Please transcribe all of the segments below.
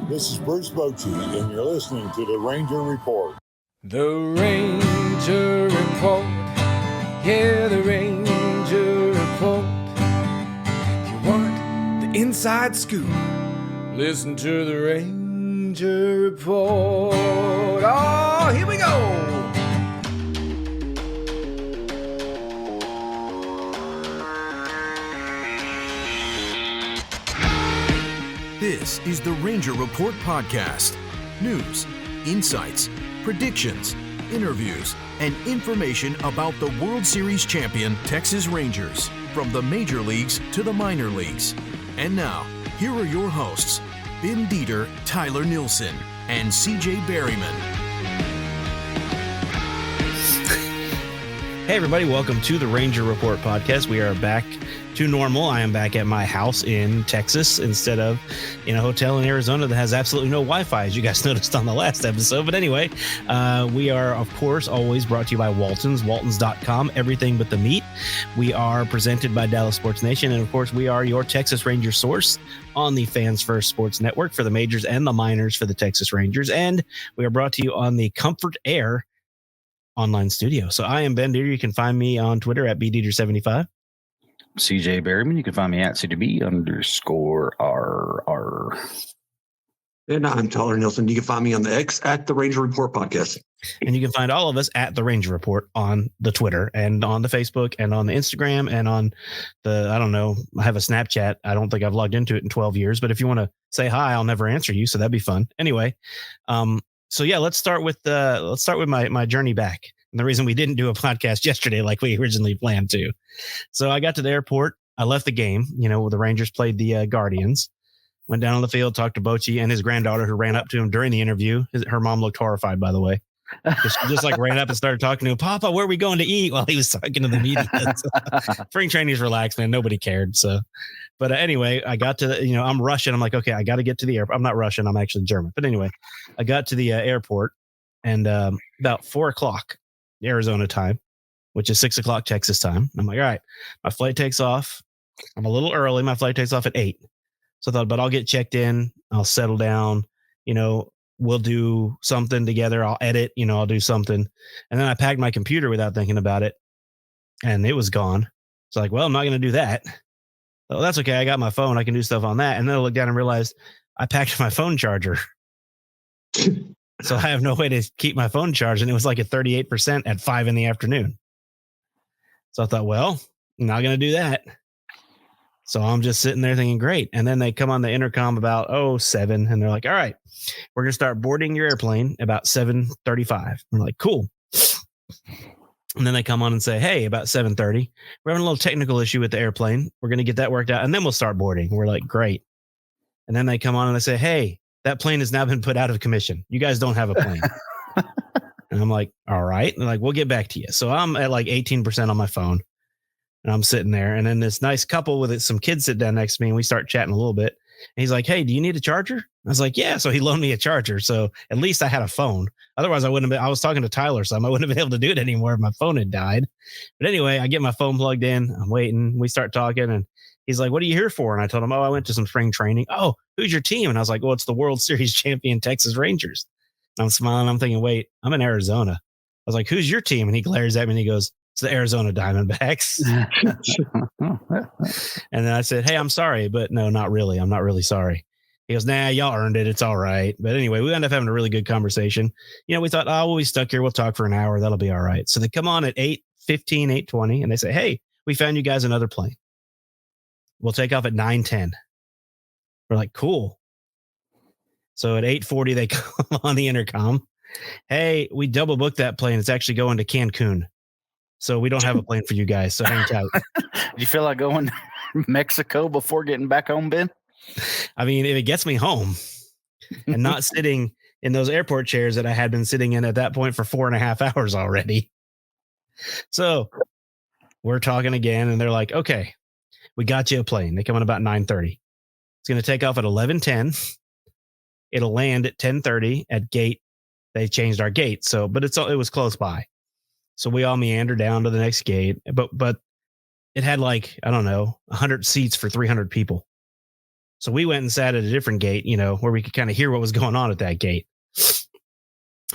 This is Bruce Bochy, and you're listening to the Ranger Report. The Ranger Report. Yeah, the Ranger Report. If you want the inside scoop, listen to the Ranger Report. Oh, here we go. This is the Ranger Report podcast. News, insights, predictions, interviews, and information about the World Series champion Texas Rangers, from the major leagues to the minor leagues. And now, here are your hosts, Ben Dieter, Tyler Nilson, and CJ Berryman. Hey everybody, welcome to the Ranger Report podcast. We are back to normal. I am back at my house in Texas instead of in a hotel in Arizona that has absolutely no Wi-Fi, as you guys noticed on the last episode. But anyway, we are, of course, always brought to you by Waltons, waltons.com, everything but the meat. We are presented by Dallas Sports Nation. And of course, we are your Texas Ranger source on the Fans First Sports Network for the majors and the minors for the Texas Rangers. And we are brought to you on the Comfort Air online studio. So I am Ben Dieter. You can find me on Twitter at BDieter75. CJ Berryman. You can find me at CDB_RR. And I'm Tyler Nilson. You can find me on the X at the Ranger Report podcast. And you can find all of us at the Ranger Report on the Twitter and on the Facebook and on the Instagram and on the, I don't know, I have a Snapchat. I don't think I've logged into it in 12 years, but if you want to say hi, I'll never answer you. So that'd be fun. Anyway. So yeah, let's start with my journey back. And the reason we didn't do a podcast yesterday, like we originally planned to. So I got to the airport. I left the game, the Rangers played the Guardians, went down on the field, talked to Bochy and his granddaughter, who ran up to him during the interview. Her mom looked horrified, by the way. She just ran up and started talking to him. Papa, where are we going to eat? While he was talking to the media. Spring training's relaxed, man. Nobody cared. So, but anyway, I got to, I'm Russian. I'm like, okay, I got to get to the airport. I'm not Russian. I'm actually German. But anyway, I got to the airport and about 4:00 Arizona time, which is 6:00 Texas time. I'm like, all right, my flight takes off. I'm a little early. My flight takes off at 8. So I thought, but I'll get checked in. I'll settle down, we'll do something together. I'll edit, I'll do something. And then I packed my computer without thinking about it and it was gone. So like, well, I'm not going to do that. Oh, that's okay. I got my phone. I can do stuff on that. And then I looked down and realized I packed my phone charger. So I have no way to keep my phone charged. And it was like at 38% at 5 p.m. So I thought, well, I'm not going to do that. So I'm just sitting there thinking, great. And then they come on the intercom about 7 and they're like, all right, we're going to start boarding your airplane about 7:35. We're like, cool. And then they come on and say, hey, about 7:30, we're having a little technical issue with the airplane. We're going to get that worked out and then we'll start boarding. We're like, great. And then they come on and they say, hey, that plane has now been put out of commission. You guys don't have a plane. And I'm like, all right. And they're like, we'll get back to you. So I'm at like 18% on my phone and I'm sitting there. And then this nice couple with some kids sit down next to me and we start chatting a little bit. And he's like, hey, do you need a charger? I was like, yeah. So he loaned me a charger. So at least I had a phone. Otherwise I wouldn't have been, I was talking to Tyler, so I wouldn't have been able to do it anymore if my phone had died. But anyway, I get my phone plugged in. I'm waiting. We start talking and he's like, what are you here for? And I told him, I went to some spring training. Oh, who's your team? And I was like, well, it's the World Series champion Texas Rangers. And I'm smiling. I'm thinking, wait, I'm in Arizona. I was like, who's your team? And he glares at me and he goes, it's the Arizona Diamondbacks. And then I said, hey, I'm sorry, but no, not really. I'm not really sorry. He goes, nah, y'all earned it. It's all right. But anyway, we ended up having a really good conversation. We thought, we'll be stuck here. We'll talk for an hour. That'll be all right. So they come on at 8:15, 8:20, and they say, hey, we found you guys another plane. We'll take off at 9:10. We're like, cool. So at 8:40, they come on the intercom. Hey, we double booked that plane. It's actually going to Cancun. So we don't have a plane for you guys. So hang tight. Did you feel like going to Mexico before getting back home, Ben? I mean, if it gets me home and not sitting in those airport chairs that I had been sitting in at that point for 4.5 hours already. So we're talking again and they're like, okay, we got you a plane. They come in about 9:30. It's going to take off at 11:10. It'll land at 10:30 at gate. They changed our gate. So, but it was close by. So we all meander down to the next gate, but it had like, I don't know, 100 seats for 300 people. So we went and sat at a different gate, where we could kind of hear what was going on at that gate.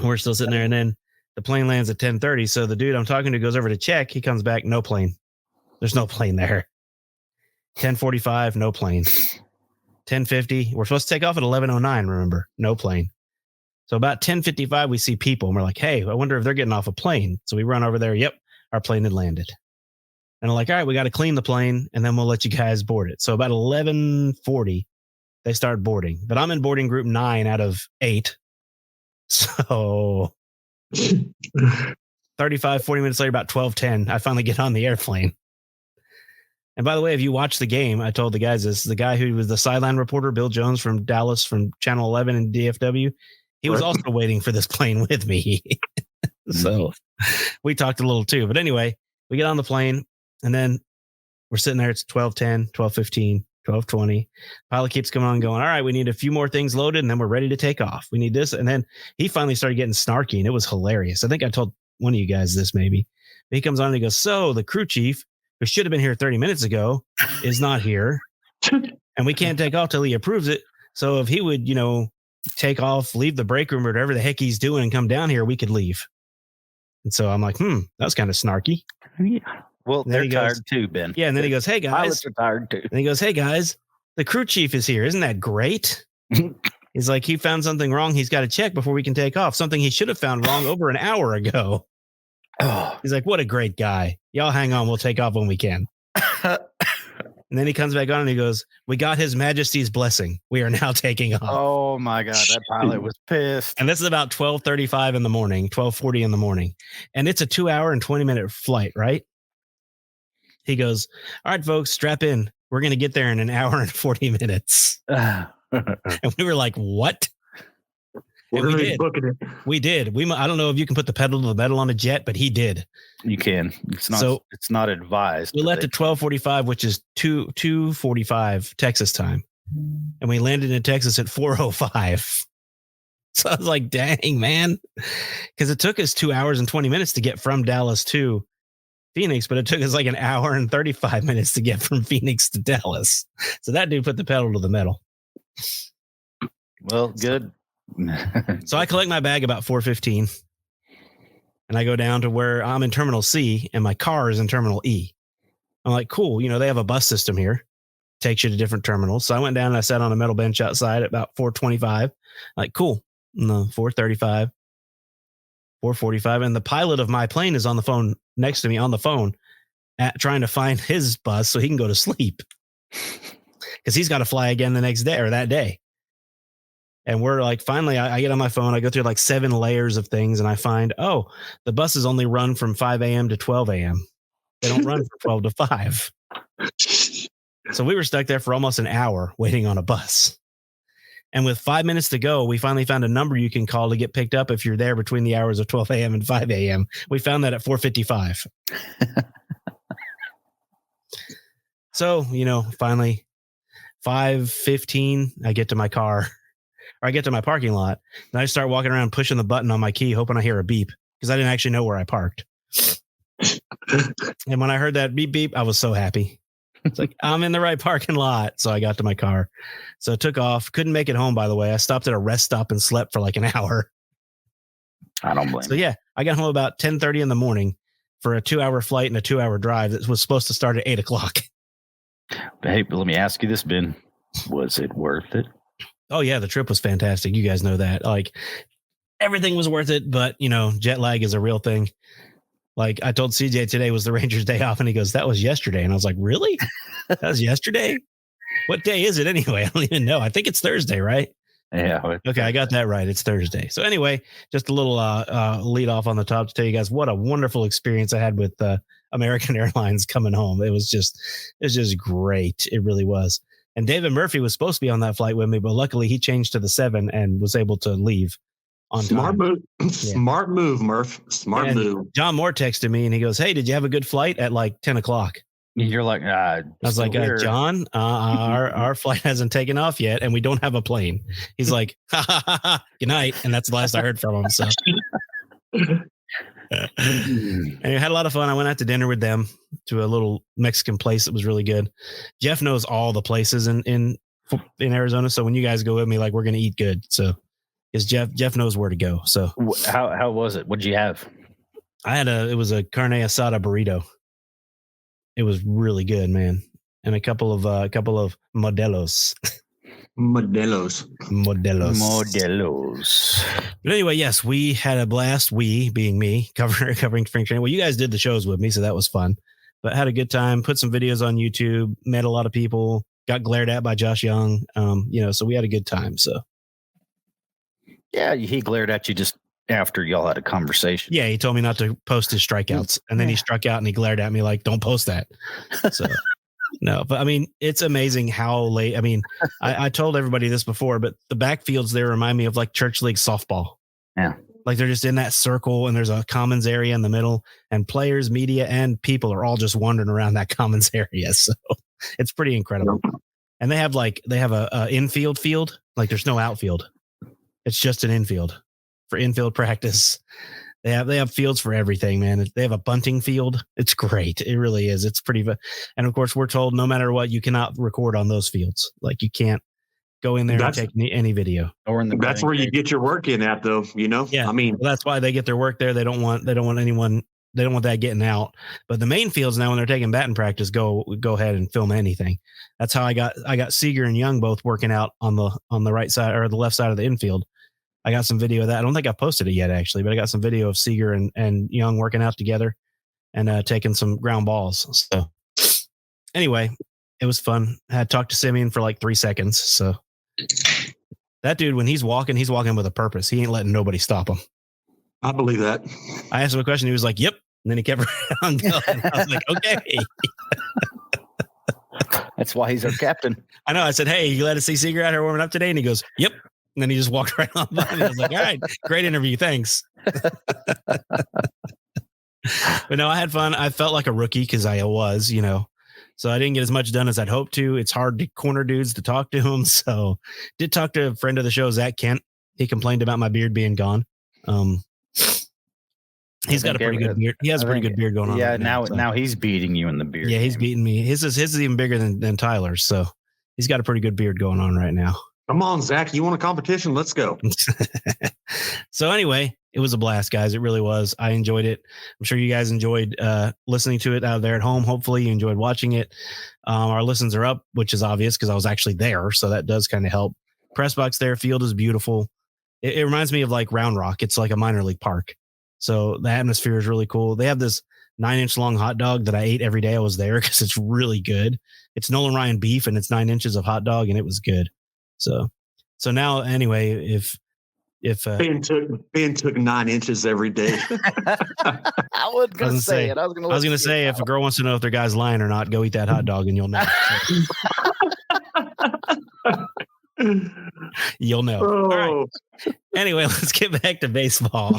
We're still sitting there, and then the plane lands at 10:30. So the dude I'm talking to goes over to check. He comes back, no plane. There's no plane there. 10:45, no plane. 10:50, we're supposed to take off at 11:09. Remember, no plane. So about 10:55, we see people, and we're like, "Hey, I wonder if they're getting off a plane." So we run over there. Yep, our plane had landed. And I'm like, "All right, we got to clean the plane, and then we'll let you guys board it." So about 11:40, they start boarding. But I'm in boarding group 9 out of 8. So 35, 40 minutes later, about 12:10, I finally get on the airplane. And by the way, if you watch the game, I told the guys this, the guy who was the sideline reporter, Bill Jones from Dallas, from Channel 11 and DFW, he was also waiting for this plane with me. So we talked a little too. But anyway, we get on the plane, and then we're sitting there. It's 12:10, 12:15, 12:20. Pilot keeps coming on going, "All right, we need a few more things loaded, and then we're ready to take off. We need this." And then he finally started getting snarky, and it was hilarious. I think I told one of you guys this maybe. But he comes on and he goes, "So the crew chief, who should have been here 30 minutes ago, is not here. And we can't take off till he approves it. So if he would, take off, leave the break room or whatever the heck he's doing and come down here, we could leave." And so I'm like, that was kind of snarky. Yeah. Well, they're tired too, Ben. Yeah. And then he goes, "Hey, guys." Pilots are tired too. And he goes, "Hey, guys, the crew chief is here. Isn't that great?" He's like, he found something wrong. He's got to check before we can take off. Something he should have found wrong over an hour ago. He's like, "What a great guy. Y'all hang on. We'll take off when we can." And then he comes back on and he goes, "We got His Majesty's blessing. We are now taking off." Oh my God. That pilot was pissed. And this is about 12:35 in the morning, 12:40 in the morning. And it's a 2-hour and 20-minute flight, right? He goes, "All right, folks, strap in. We're going to get there in an hour and 40 minutes. And we were like, "What?" And we did. We did. I don't know if you can put the pedal to the metal on a jet, but he did. You can. It's not advised. We left at 12:45, which is 2:45 Texas time. And we landed in Texas at 4:05. So I was like, dang, man. Because it took us 2 hours and 20 minutes to get from Dallas to Phoenix, but it took us like an hour and 35 minutes to get from Phoenix to Dallas. So that dude put the pedal to the metal. Well, good. So I collect my bag about 4:15, and I go down to where I'm in Terminal C, and my car is in Terminal E. I'm like, cool. They have a bus system here. Takes you to different terminals. So I went down and I sat on a metal bench outside at about 4:25. Like, cool. No, 4:35, 4:45. And the pilot of my plane is on the phone next to me on the phone trying to find his bus so he can go to sleep. Because he's got to fly again the next day or that day. And we're like, finally, I get on my phone. I go through like 7 layers of things, and I find, the buses only run from 5 a.m. to 12 a.m. They don't run from 12 to 5. So we were stuck there for almost an hour waiting on a bus. And with 5 minutes to go, we finally found a number you can call to get picked up if you're there between the hours of 12 a.m. and 5 a.m. We found that at 4:55. So, finally, 5:15, I get to my car. Or I get to my parking lot, and I start walking around pushing the button on my key, hoping I hear a beep, because I didn't actually know where I parked. And when I heard that beep, beep, I was so happy. It's like, I'm in the right parking lot. So I got to my car. So took off. Couldn't make it home, by the way. I stopped at a rest stop and slept for like an hour. I don't blame you. So yeah, I got home about 10:30 in the morning for a 2-hour flight and a 2-hour drive that was supposed to start at 8 o'clock. Hey, but let me ask you this, Ben. Was it worth it? Oh yeah, the trip was fantastic. You guys know that. Like, everything was worth it, but jet lag is a real thing. Like, I told CJ today was the Rangers' day off, and he goes, "That was yesterday." And I was like, "Really? That was yesterday? What day is it anyway? I don't even know. I think it's Thursday, right?" Yeah. Okay, I got that right. It's Thursday. So anyway, just a little lead off on the top to tell you guys what a wonderful experience I had with American Airlines coming home. It was just great. It really was. And David Murphy was supposed to be on that flight with me, but luckily he changed to the 7 and was able to leave on Smart time. Move. Yeah. Smart move, Murph. Smart move. John Moore texted me and he goes, "Hey, did you have a good flight?" At like 10 o'clock. You're like, I was like, "John, our flight hasn't taken off yet, and we don't have a plane." He's like, "Ha, ha, ha, ha. Good night." And that's the last I heard from him. So and I had a lot of fun. I went out to dinner with them to a little Mexican place that was really good. Jeff knows all the places in in Arizona. So when you guys go with me, like we're going to eat good. So because Jeff knows where to go. So how was it? What'd you have? It was a carne asada burrito. It was really good, man. And a couple of modelos. Modelos. But anyway, yes, we had a blast. We being me covering spring training. Well, you guys did the shows with me, so that was fun. But had a good time. Put some videos on YouTube. Met a lot of people. Got glared at by Josh Young. So we had a good time. So yeah, he glared at you just after y'all had a conversation. Yeah, he told me not to post his strikeouts, and then he struck out and he glared at me like, "Don't post that." So. No, but I mean, it's amazing how late. I mean, I told everybody this before, but the backfields there remind me of like church league softball. Yeah. Like they're just in that circle and there's a commons area in the middle and players, media, and people are all just wandering around that commons area. So it's pretty incredible. And they have a infield field. Like there's no outfield. It's just an infield for infield practice. They have fields for everything, man. They have a bunting field. It's great. It really is. It's pretty. And of course, we're told no matter what, you cannot record on those fields. Like you can't go in there and take any video. That's where you get your work in at, though. Yeah. I mean, that's why they get their work there. They don't want anyone. They don't want that getting out. But the main fields now, when they're taking batting practice, go ahead and film anything. That's how I got Seager and Young both working out on the right side or the left side of the infield. I got some video of that. I don't think I posted it yet, actually, but I got some video of Seager and Young working out together and taking some ground balls. So anyway, it was fun. I had talked to Simeon for like 3 seconds. So that dude, when he's walking with a purpose. He ain't letting nobody stop him. I believe that. I asked him a question. He was like, "Yep." And then he kept on going. I was like, "Okay." That's why he's our captain. I know. I said, "Hey, you let us see Seager out here warming up today?" And he goes, "Yep." And then he just walked right on by me. I was like, "All right, great interview. Thanks." But no, I had fun. I felt like a rookie because I was, so I didn't get as much done as I'd hoped to. It's hard to corner dudes to talk to them. So did talk to a friend of the show, Zach Kent. He complained about my beard being gone. He's got a pretty good beard. He has a pretty good beard going on. Yeah. Right now he's beating you in the beard. Yeah. He's beating me. His is even bigger than Tyler's. So he's got a pretty good beard going on right now. Come on, Zach. You want a competition? Let's go. So anyway, it was a blast, guys. It really was. I enjoyed it. I'm sure you guys enjoyed listening to it out there at home. Hopefully you enjoyed watching it. Our listens are up, which is obvious because I was actually there. So that does kind of help. Press box there. Field is beautiful. It reminds me of like Round Rock. It's like a minor league park. So the atmosphere is really cool. They have this 9-inch long hot dog that I ate every day I was there because it's really good. It's Nolan Ryan beef and it's 9 inches of hot dog and it was good. So now anyway, if Ben took 9 inches every day. I was going to say it. I was going to say if a girl wants to know if their guy's lying or not, go eat that hot dog and you'll know. You'll know. Oh. All right. Anyway, let's get back to baseball.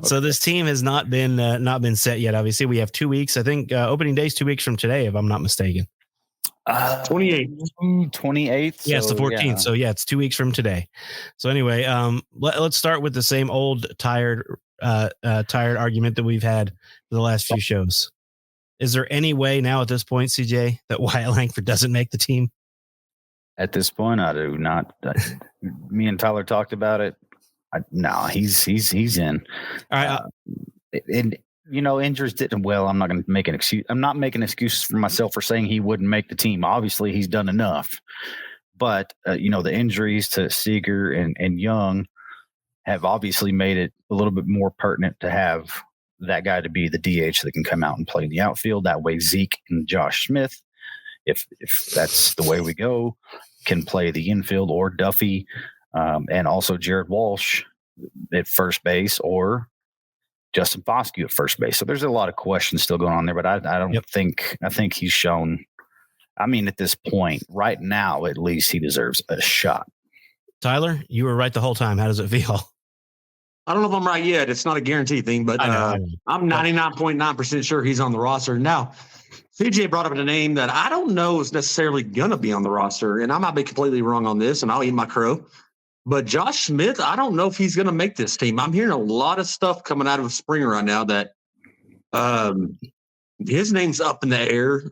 So this team has not been set yet. Obviously, we have 2 weeks. I think opening day is 2 weeks from today, if I'm not mistaken. 28th. Yeah, it's the 14th. Yeah. So yeah, it's 2 weeks from today. So anyway, let's start with the same old tired argument that we've had for the last few shows. Is there any way now at this point, CJ, that Wyatt Langford doesn't make the team? At this point, I do not. Me and Tyler talked about it. No, he's in. All right. And injuries didn't. Well, I'm not going to make an excuse. I'm not making excuses for myself for saying he wouldn't make the team. Obviously, he's done enough. But the injuries to Seager and Young have obviously made it a little bit more pertinent to have that guy to be the DH that can come out and play in the outfield. That way, Zeke and Josh Smith, if that's the way we go, can play the infield, or Duffy, and also Jared Walsh at first base, or Justin Foscue at first base. So there's a lot of questions still going on there, but I don't think he's shown. I mean, at this point, right now, at least he deserves a shot. Tyler, you were right the whole time. How does it feel? I don't know if I'm right yet. It's not a guarantee thing, but I'm 99.9% sure he's on the roster. Now, CJ brought up a name that I don't know is necessarily going to be on the roster, and I might be completely wrong on this, and I'll eat my crow. But Josh Smith, I don't know if he's going to make this team. I'm hearing a lot of stuff coming out of Springer right now that his name's up in the air.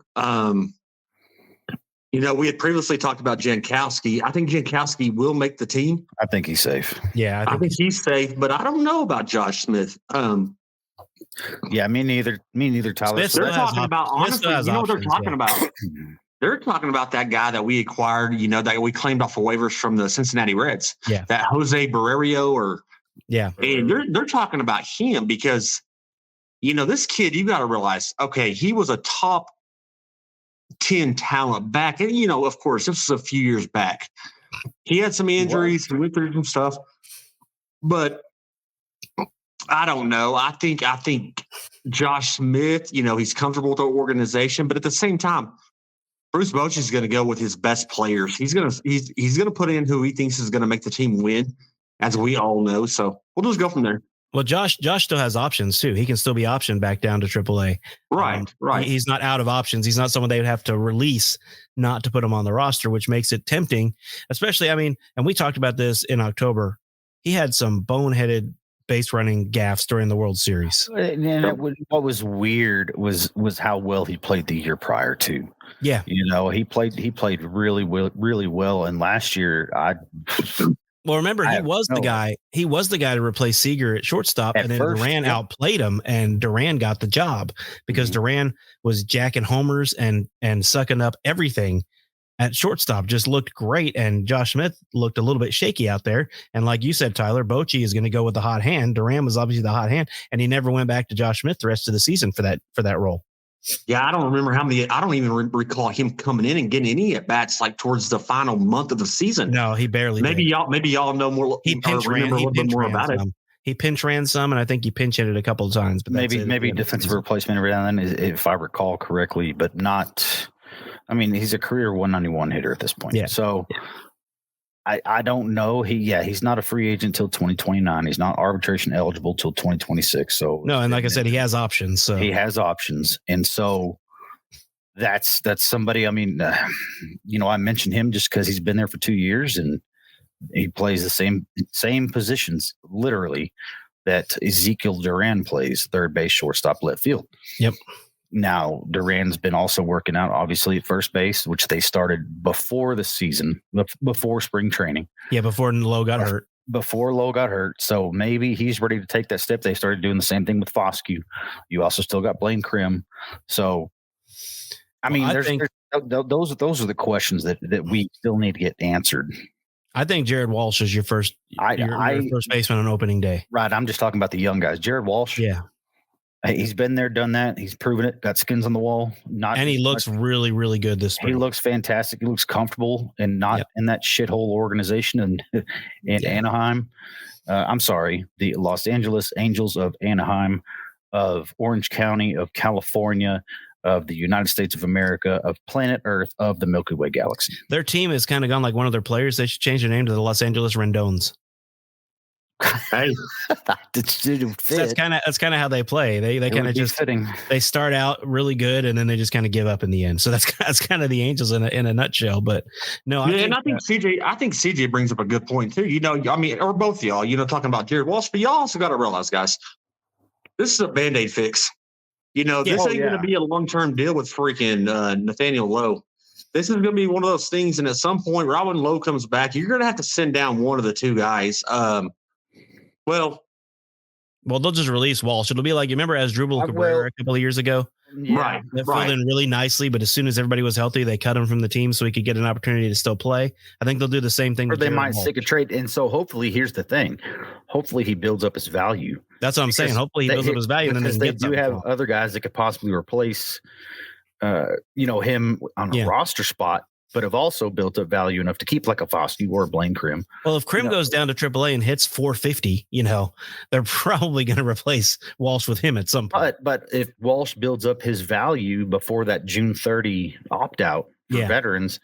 We had previously talked about Jankowski. I think Jankowski will make the team. I think he's safe. Yeah, I think he's safe, but I don't know about Josh Smith. Yeah, me neither, Tyler. They're talking about, honestly, you know what they're talking about? They're talking about that guy that we acquired, that we claimed off of waivers from the Cincinnati Reds. Yeah. That Jose Barrero and they're talking about him because, this kid, you got to realize, okay, he was a top 10 talent back. And, of course, this was a few years back. He had some injuries. He went through some stuff. But I don't know. I think Josh Smith, he's comfortable with the organization. But at the same time, Bruce Bochy is going to go with his best players. He's going to put in who he thinks is going to make the team win, as we all know. So we'll just go from there. Well, Josh still has options too. He can still be optioned back down to AAA. Right. He's not out of options. He's not someone they would have to release not to put him on the roster, which makes it tempting. Especially, and we talked about this in October. He had some boneheaded base running gaffes during the World Series. And what was weird was how well he played the year prior to. Yeah, he played really well. And last year, well, remember, he was the guy to replace Seager at shortstop, and then Duran outplayed him, and Duran got the job because Duran was jacking homers and sucking up everything at shortstop. Just looked great, and Josh Smith looked a little bit shaky out there. And like you said, Tyler, Bochy is going to go with the hot hand. Duran was obviously the hot hand, and he never went back to Josh Smith the rest of the season for that role. Yeah, I don't remember how many. I don't even recall him coming in and getting any at bats like towards the final month of the season. No, he barely. Maybe did. y'all know more. He pinch ran. A little bit more about it. He pinch ran some, and I think he pinch hit it a couple of times. But maybe defensive replacement every now and then, if I recall correctly, but not. He's a career 191 hitter at this point. Yeah. So. I don't know. He's not a free agent till 2029. He's not arbitration eligible till 2026. So no, and like I said, he has options. So he has options, and so that's somebody. I mentioned him just because he's been there for 2 years and he plays the same positions literally that Ezekiel Duran plays: third base, shortstop, left field. Yep. Now, Duran's been also working out, obviously, at first base, which they started before the season, before spring training. Yeah, before Lowe got hurt. Before Lowe got hurt. So maybe he's ready to take that step. They started doing the same thing with Foscue. You also still got Blaine Krim. So, those are the questions that we still need to get answered. I think Jared Walsh is your first baseman on opening day. Right. I'm just talking about the young guys. Jared Walsh. Yeah. He's been there, done that. He's proven it. Got skins on the wall. And he looks really, really good this spring. He looks fantastic. He looks comfortable and not in that shithole organization in Anaheim. I'm sorry, the Los Angeles Angels of Anaheim, of Orange County, of California, of the United States of America, of planet Earth, of the Milky Way galaxy. Their team has kind of gone like one of their players. They should change their name to the Los Angeles Rendones. Hey, that's kind of how they play. They kind of just fitting. They start out really good and then they just kind of give up in the end. So that's kind of the Angels in a nutshell. But no, I think CJ brings up a good point too. Or both of y'all. Talking about Jared Walsh, but y'all also got to realize, guys, this is a Band-Aid fix. This ain't going to be a long-term deal with freaking Nathaniel Lowe. This is going to be one of those things, and at some point, Robin Lowe comes back. You're going to have to send down one of the two guys. Well, they'll just release Walsh. It'll be like, you remember Asdrubal Cabrera a couple of years ago? Yeah, right. That filled in really nicely, but as soon as everybody was healthy, they cut him from the team so he could get an opportunity to still play. I think they'll do the same thing. Or they might stick a trade. And so hopefully, here's the thing. Hopefully he builds up his value. That's what I'm saying. Hopefully he builds up his value. Because they do have other guys that could possibly replace him on a roster spot, but have also built up value enough to keep like a Foscue or a Blaine Krim. Well, if Krim goes down to AAA and hits 450, they're probably going to replace Walsh with him at some point. But if Walsh builds up his value before that June 30 opt-out for veterans,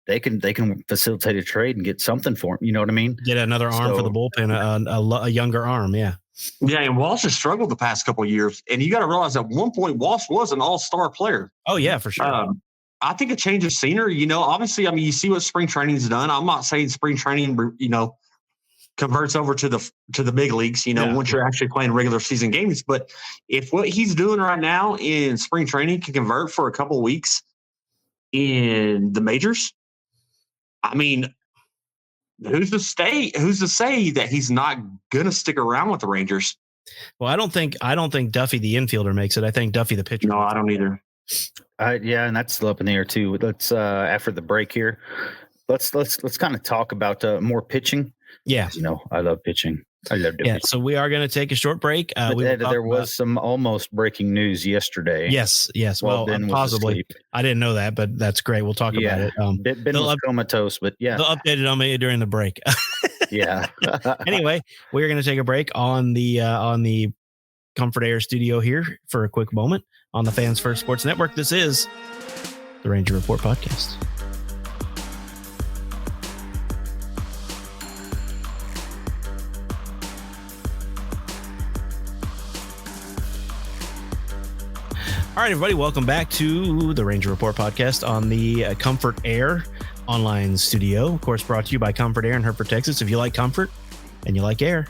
they can facilitate a trade and get something for him. You know what I mean? Get another arm for the bullpen, a younger arm. Yeah. Yeah, and Walsh has struggled the past couple of years. And you got to realize at one point, Walsh was an all-star player. Oh, yeah, for sure. I think a change of scenery, obviously, you see what spring training's done. I'm not saying spring training, converts over to the big leagues, once you're actually playing regular season games. But if what he's doing right now in spring training can convert for a couple of weeks, in the majors. I mean, who's to say that he's not gonna stick around with the Rangers? Well, I don't think Duffy the infielder makes it. I think Duffy the pitcher. No, I don't either. Yeah, and that's still up in the air too. Let's after the break here, let's kind of talk about more pitching. Yeah, I love pitching. I love doing it. So we are going to take a short break. There was some almost breaking news yesterday. Yes. Well, possibly. I didn't know that, but that's great. We'll talk about it. Ben was comatose, but yeah, they'll update it on me during the break. Yeah. Anyway, we're going to take a break on the Comfort Air studio here for a quick moment on the Fans First Sports Network. This is the Ranger Report podcast. All right, everybody, welcome back to the Ranger Report podcast on the Comfort Air online studio. Of course, brought to you by Comfort Air in Herford, Texas. If you like comfort and you like air,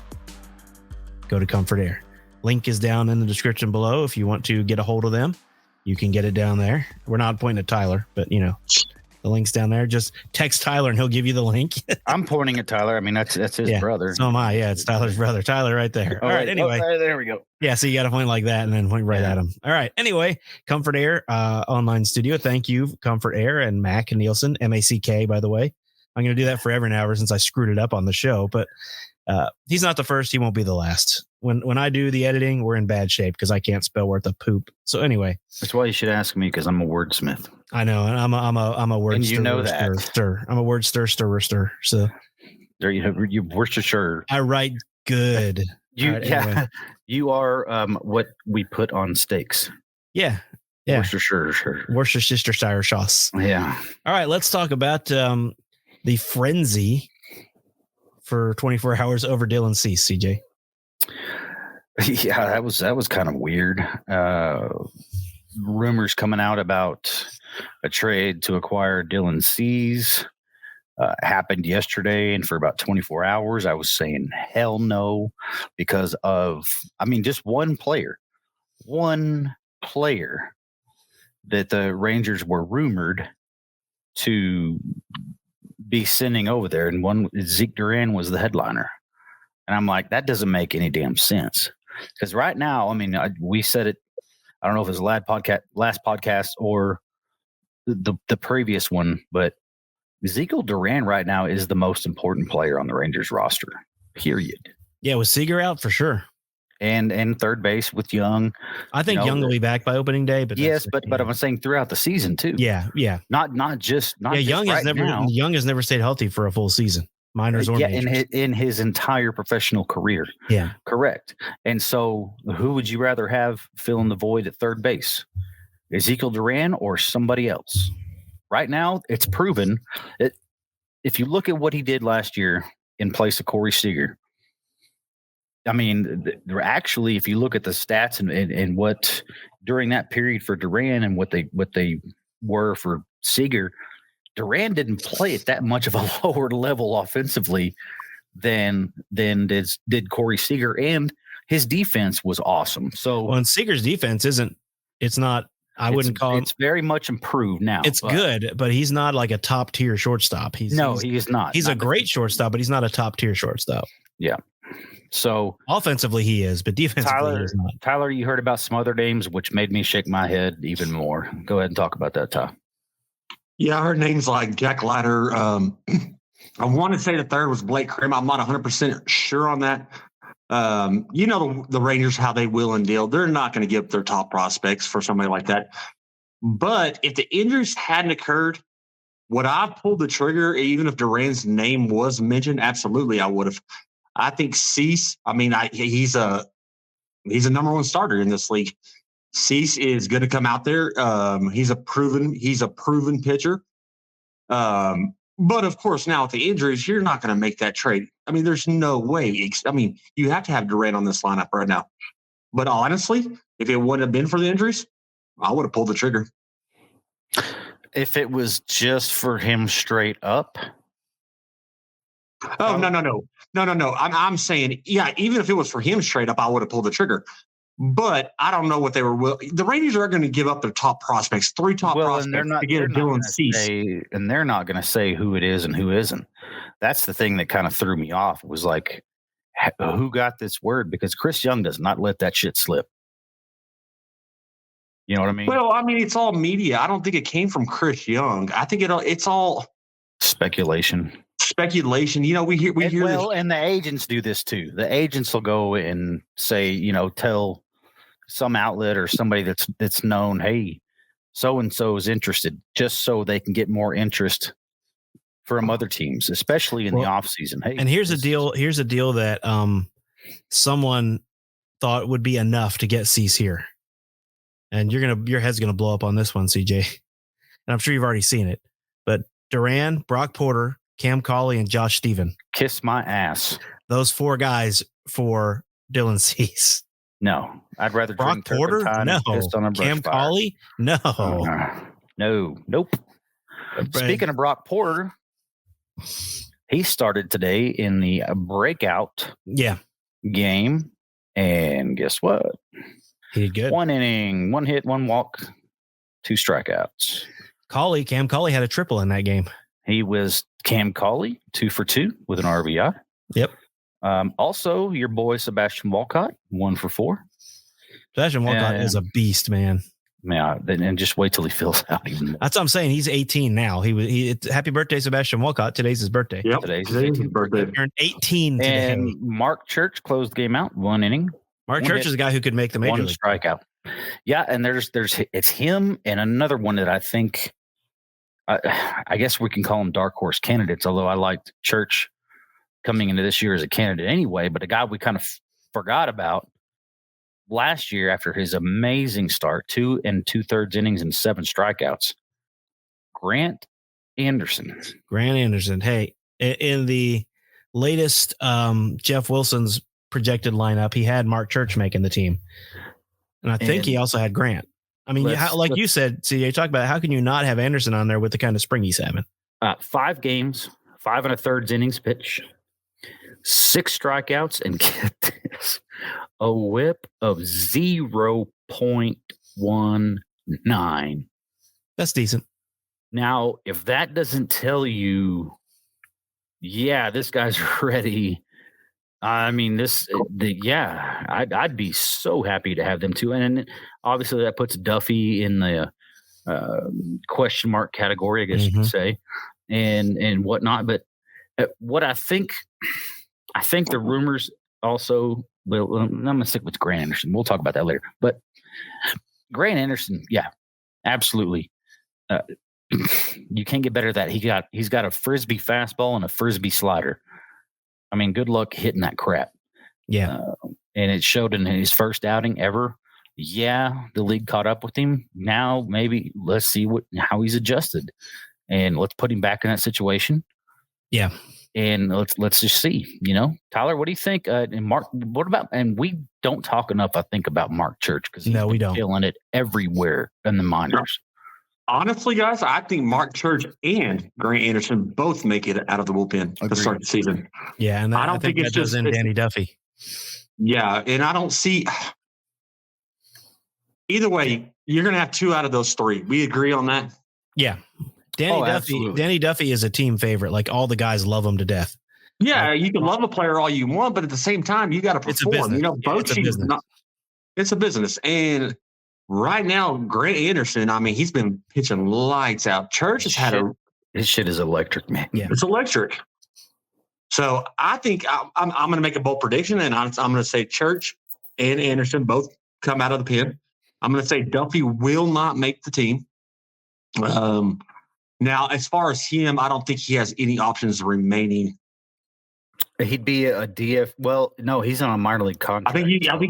go to Comfort Air. Link is down in the description below. If you want to get a hold of them, you can get it down there. We're not pointing at Tyler, but the link's down there. Just text Tyler and he'll give you the link. I'm pointing at Tyler. I mean, that's his brother. So am I. Yeah, it's Tyler's brother. Tyler right there. All right. Anyway, there we go. Yeah, so you got to point like that and then point right at him. All right. Anyway, Comfort Air online studio. Thank you, Comfort Air and Mac Nielsen, MACK, by the way. I'm going to do that forever now ever since I screwed it up on the show. But he's not the first. He won't be the last. When I do the editing, we're in bad shape because I can't spell worth a poop. So anyway, that's why you should ask me, because I'm a wordsmith. I know, and I'm a word. And stir, that. Stir. I'm a word stir. So there you Worcestershire. I write good. Anyway. You are what we put on steaks. Yeah. Worcestershire sauce. Yeah. All right, let's talk about the frenzy for 24 hours over Dylan Cease, CJ. Yeah, that was kind of weird. Rumors coming out about a trade to acquire Dylan Cease happened yesterday, and for about 24 hours, I was saying hell no, because of, just one player that the Rangers were rumored to be sending over there, and one, Zeke Duran, was the headliner. And I'm like, that doesn't make any damn sense. Because right now, we said it, I don't know if it was the last podcast or the previous one, but Ezekiel Duran right now is the most important player on the Rangers roster, period. Yeah, with Seager out for sure. And third base with Young. I think Young will be back by opening day, but but I'm saying throughout the season too. Yeah. Not just Young right now. Young has never stayed healthy for a full season. Minors or majors. in his entire professional career. Yeah. Correct. And so who would you rather have filling the void at third base? Ezekiel Duran or somebody else? Right now, it's proven. If you look at what he did last year in place of Corey Seager, actually, if you look at the stats and what during that period for Duran and what they were for Seager, Duran didn't play at that much of a lower level offensively than did Corey Seager, and his defense was awesome. So, and Seager's defense wouldn't call it's very much improved now. It's good, but he's not like a top tier shortstop. He is not. He's a great shortstop, but he's not a top tier shortstop. Yeah. So offensively he is, but defensively he's not. Tyler, you heard about some other names, which made me shake my head even more. Go ahead and talk about that, Ty. Yeah, I heard names like Jack Leiter. I want to say the third was Blake Krim. I'm not 100% sure on that. The Rangers, how they will and deal. They're not going to give up their top prospects for somebody like that. But if the injuries hadn't occurred, would I have pulled the trigger even if Duran's name was mentioned? Absolutely, I would have. I think Cease, he's a number one starter in this league. Cease is going to come out there. He's a proven pitcher. But of course, now with the injuries, you're not going to make that trade. There's no way. You have to have Duran on this lineup right now. But honestly, if it wouldn't have been for the injuries, I would have pulled the trigger. If it was just for him straight up. Oh, no. I'm saying, yeah, even if it was for him straight up, I would have pulled the trigger. But I don't know what they were. The Rangers are going to give up their top prospects, 3 top prospects to get a Dylan Cease. And they're not going to say who it is and who isn't. That's the thing that kind of threw me off. It was like, who got this word? Because Chris Young does not let that shit slip. You know what I mean? Well, I mean, it's all media. I don't think it came from Chris Young. I think it's all speculation. You know, we hear well, and the agents do this too. The agents will go and say, you know, tell some outlet or somebody that's known, hey, so and so is interested, just so they can get more interest from other teams, especially in the off season. Hey, and here's a deal that someone thought would be enough to get Cease here. And your head's gonna blow up on this one, CJ. And I'm sure you've already seen it. But Duran, Brock Porter, Cam Cauley, and Josh Steven. Kiss my ass. Those 4 guys for Dylan Cease. No, I'd rather Brock Porter. No. Cam Cauley. No. Nope. Speaking of Brock Porter, he started today in the breakout game, and guess what? He did good. 1 inning, 1 hit, 1 walk, 2 strikeouts. Cam Cauley had a triple in that game. He was Cam Cauley, 2 for 2 with an RBI. Yep. Also, your boy Sebastian Walcott, 1 for 4. Sebastian Walcott is a beast, man. Yeah, and just wait till he fills out even more. That's what I'm saying. He's 18 now. Happy birthday, Sebastian Walcott. Today's his birthday. Yep, today's his birthday. He turned 18 today. And Mark Church closed the game out, 1 inning. Mark Church is a guy who could make the major league. 1 strikeout. Yeah, and it's him and another one that I think, I guess we can call them dark horse candidates, although I liked Church coming into this year as a candidate anyway, but a guy we kind of forgot about last year after his amazing start, 2 2/3 innings and 7 strikeouts. Grant Anderson. Hey, in the latest Jeff Wilson's projected lineup, he had Mark Church making the team. And I think he also had Grant. I mean, like you said, CJ, talk about how can you not have Anderson on there with the kind of spring he's having? 5 games, 5 1/3 innings pitch, 6 strikeouts, and get this, a whip of 0.19. That's decent. Now, if that doesn't tell you, this guy's ready. I mean, I'd be so happy to have them too. And obviously that puts Duffy in the question mark category, I guess you could say, and whatnot. But what I think the rumors also, well, I'm going to stick with Grant Anderson. We'll talk about that later. But Grant Anderson, absolutely. You can't get better than that. He's got a frisbee fastball and a frisbee slider. I mean, good luck hitting that crap. Yeah. And it showed in his first outing ever. Yeah, the league caught up with him. Now maybe let's see how he's adjusted, and let's put him back in that situation. Yeah. And let's just see. Tyler, what do you think? And Mark, what about? And we don't talk enough, I think, about Mark Church because we don't feeling it everywhere in the minors. Honestly, guys, I think Mark Church and Grant Anderson both make it out of the bullpen to start the season. Yeah, and I think it's just in Danny Duffy. Yeah, and I don't see either way. You're going to have 2 out of those 3. We agree on that. Yeah, Danny Duffy is a team favorite. Like all the guys love him to death. Yeah, you can love a player all you want, but at the same time, you got to perform. It's a business, and right now, Grant Anderson, I mean, he's been pitching lights out. Church has had his shit is electric, man. Yeah, it's electric. So I think I'm going to make a bold prediction, and I'm going to say Church and Anderson both come out of the pen. I'm going to say Duffy will not make the team. Now, as far as him, I don't think he has any options remaining. He'd be a DF. Well, no, he's on a minor league contract. I think he'd have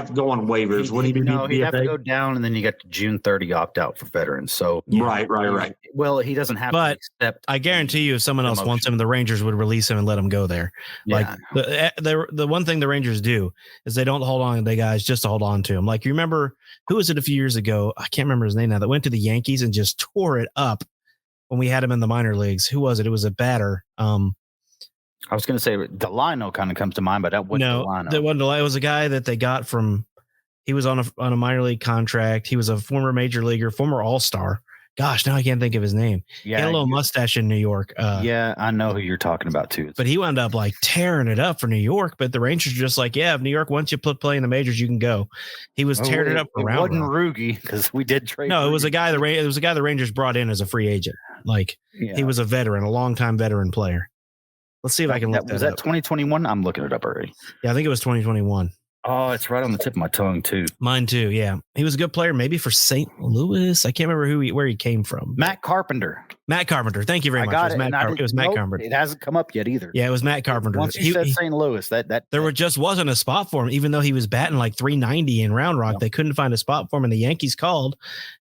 to go on waivers. He'd have to go down, and then you got the June 30 opt out for veterans. So right. Well, he doesn't have to accept. I guarantee you, if someone else wants him, the Rangers would release him and let him go there. Yeah. Like the one thing the Rangers do is they don't hold on to the guys just to hold on to them. Like you remember, who was it a few years ago? I can't remember his name now. That went to the Yankees and just tore it up when we had him in the minor leagues. Who was it? It was a batter. I was going to say Delino kind of comes to mind, but that wasn't Delino. That wasn't Delino. It was a guy that they got from He was on a minor league contract. He was a former major leaguer, former all-star. Gosh, now I can't think of his name. Yeah, he had a little mustache in New York. Yeah, I know who you're talking about too. But he wound up like tearing it up for New York. But the Rangers were just like, yeah, if New York wants you to play in the majors, you can go. He was tearing it up around. It wasn't Rugi because we did trade. No, Rugi. it was a guy. It was a guy the Rangers brought in as a free agent. Like he was a veteran, a longtime veteran player. Let's see if I can look that up. Was that 2021? I'm looking it up already. Yeah, I think it was 2021. Oh, it's right on the tip of my tongue too. Mine too. Yeah, he was a good player. Maybe for St. Louis. I can't remember where he came from. Matt Carpenter. Matt Carpenter. Thank you very much. It was Matt Carpenter. It hasn't come up yet either. Yeah, it was Matt Carpenter. Once you said St. Louis, just wasn't a spot for him, even though he was batting like 390 in Round Rock. They couldn't find a spot for him, and the Yankees called,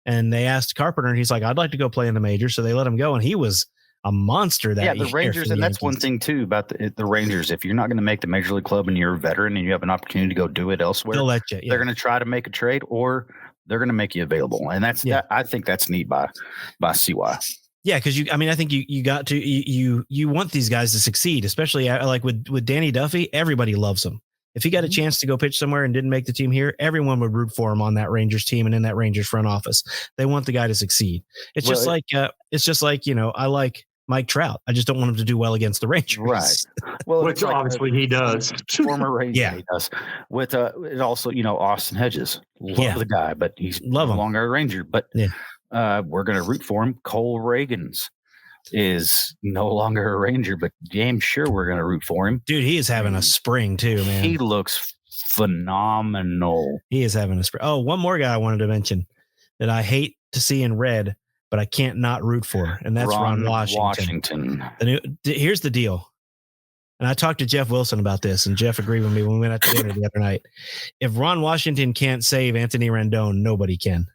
and they asked Carpenter, and he's like, "I'd like to go play in the majors," so they let him go, and he was a monster that year. The Rangers, and that's one thing too about the Rangers. If you're not going to make the major league club and you're a veteran and you have an opportunity to go do it elsewhere, they'll let you. Yeah. They're going to try to make a trade, or they're going to make you available, and that's I think that's neat by CY. Yeah, because I think you got to you want these guys to succeed, especially like with Danny Duffy. Everybody loves him. If he got a chance to go pitch somewhere and didn't make the team here, everyone would root for him on that Rangers team and in that Rangers front office. They want the guy to succeed. It's just like I like Mike Trout. I just don't want him to do well against the Rangers. Right. Well, which obviously he does. Former Ranger, he does. With it also, Austin Hedges. Love the guy, but he's no longer a Ranger. But we're going to root for him. Cole Reagans is no longer a Ranger, but damn sure we're going to root for him. Dude, he is having a spring too, man. He looks phenomenal. He is having a spring. Oh, one more guy I wanted to mention that I hate to see in red, but I can't not root for, and that's Ron Washington. Here's the deal. And I talked to Jeff Wilson about this, and Jeff agreed with me when we went out to dinner the other night. If Ron Washington can't save Anthony Rendon, nobody can.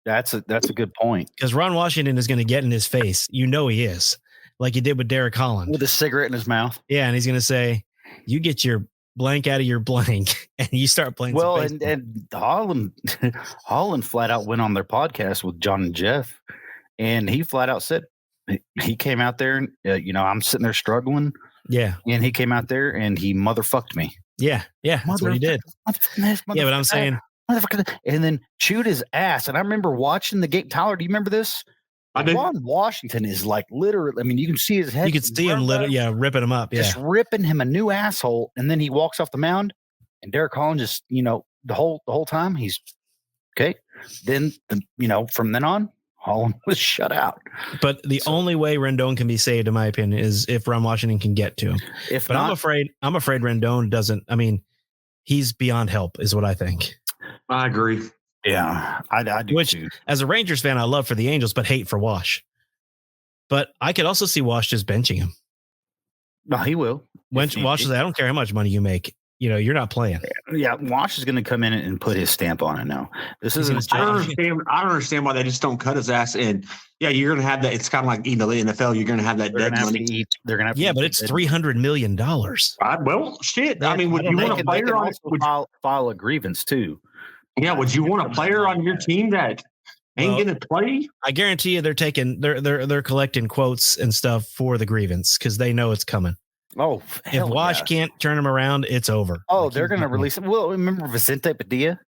That's a good point. Because Ron Washington is going to get in his face. You know he is. Like he did with Derek Holland. With a cigarette in his mouth. Yeah, and he's going to say, you get your blank out of your blank, and you start playing. Well, and Holland flat out went on their podcast with John and Jeff, and he flat out said he came out there and I'm sitting there struggling. Yeah, and he came out there and he motherfucked me. Yeah, that's what he did. Yeah, but I'm saying, and then chewed his ass. And I remember watching the game. Tyler, do you remember this? Ron Washington is like literally. I mean, you can see his head. You can see him ripping him up. Yeah, just ripping him a new asshole. And then he walks off the mound, and Derek Holland just the whole time he's okay. Then from then on, Holland was shut out. But the only way Rendon can be saved, in my opinion, is if Ron Washington can get to him. I'm afraid Rendon doesn't. I mean, he's beyond help, is what I think. I agree. Yeah, I do. Which, too. As a Rangers fan, I love for the Angels, but hate for Wash. But I could also see Wash just benching him. No, he will. Wash says, I don't care how much money you make. You're not playing. Yeah, Wash is going to come in and put his stamp on it now. This isn't. I don't understand why they just don't cut his ass. And you're going to have that. It's kind of like the NFL. You're going to have that dead money. They're going to have. But it's $300 million. Well, shit. I mean, would you want a player on? File a grievance too. Yeah, would you want a player on your team that ain't going to play? I guarantee you, they're collecting quotes and stuff for the grievance because they know it's coming. Oh, if Wash can't turn him around, it's over. Oh, they're going to release it. Well, remember Vicente Padilla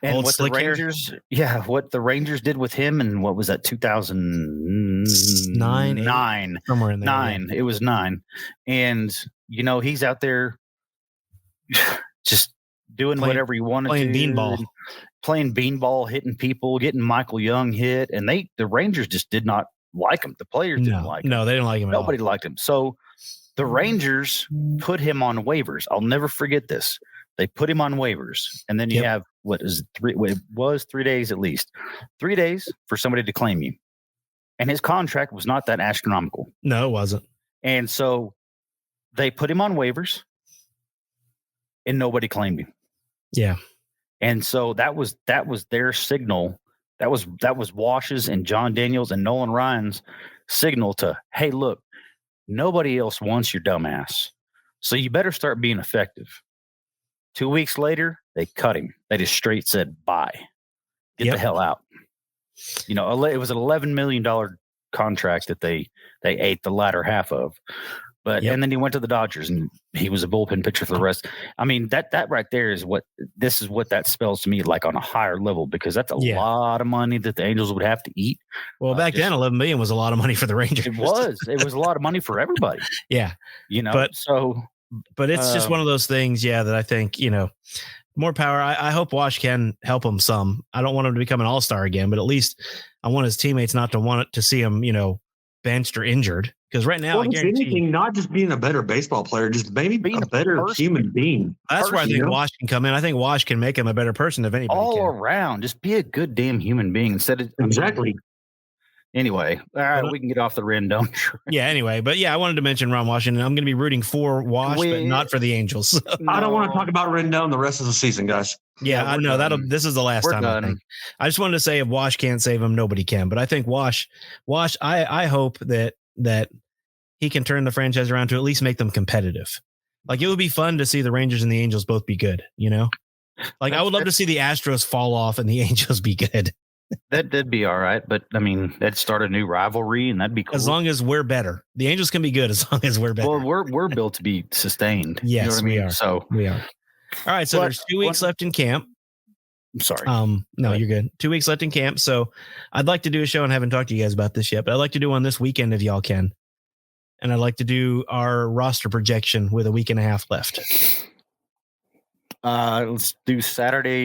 and Old what the Rangers? Hair. Yeah, what the Rangers did with him, and what was that? 2009, somewhere in there. 9. Yeah. It was 9, and he's out there just doing whatever he wanted playing to. Playing beanball, hitting people, getting Michael Young hit, and the Rangers just did not like him. The players didn't like him. No, they didn't like him. Nobody liked him. So the Rangers put him on waivers. I'll never forget this. They put him on waivers, and then you have it was 3 days at least. 3 days for somebody to claim you, and his contract was not that astronomical. No, it wasn't. And so they put him on waivers, and nobody claimed him. Yeah. And so that was their signal. That was Wash's and John Daniels and Nolan Ryan's signal to, hey, look, nobody else wants your dumbass. So you better start being effective. 2 weeks later, they cut him. They just straight said, bye. Get the hell out. It was an $11 million contract that they ate the latter half of. But and then he went to the Dodgers, and he was a bullpen pitcher for the rest. I mean, that right there is what that spells to me, like on a higher level, because that's a lot of money that the Angels would have to eat. Well, back then, $11 million was a lot of money for the Rangers. It was a lot of money for everybody. Yeah, but it's just one of those things. Yeah, that I think more power. I hope Wash can help him some. I don't want him to become an all-star again, but at least I want his teammates not to want to see him, benched or injured. Because right now, I guarantee anything, not just being a better baseball player, just maybe being a better human being. That's where I think Wash can come in. I think Wash can make him a better person if anybody. All around, just be a good damn human being instead of exactly. Anyway, all right, we can get off the Rendon. Yeah, anyway, but I wanted to mention Ron Washington. I'm going to be rooting for Wash, but not for the Angels. I don't want to talk about Rendon the rest of the season, guys. Yeah, I know this is the last time. I think. I just wanted to say, if Wash can't save him, nobody can. But I think Wash. I hope that he can turn the franchise around to at least make them competitive. Like, it would be fun to see the Rangers and the Angels both be good. Like I would love to see the Astros fall off and the Angels be good. That'd be all right, but I mean, that'd start a new rivalry, and that'd be cool. As long as we're better. The Angels can be good as long as we're better. Well, we're built to be sustained. Yes, you know what I mean? We are. So we are. All right, so there's 2 weeks left in camp. I'm sorry. No, you're good. 2 weeks left in camp. So I'd like to do a show, and I haven't talked to you guys about this yet, but I'd like to do one this weekend if y'all can. And I'd like to do our roster projection with a week and a half left. Let's do Saturday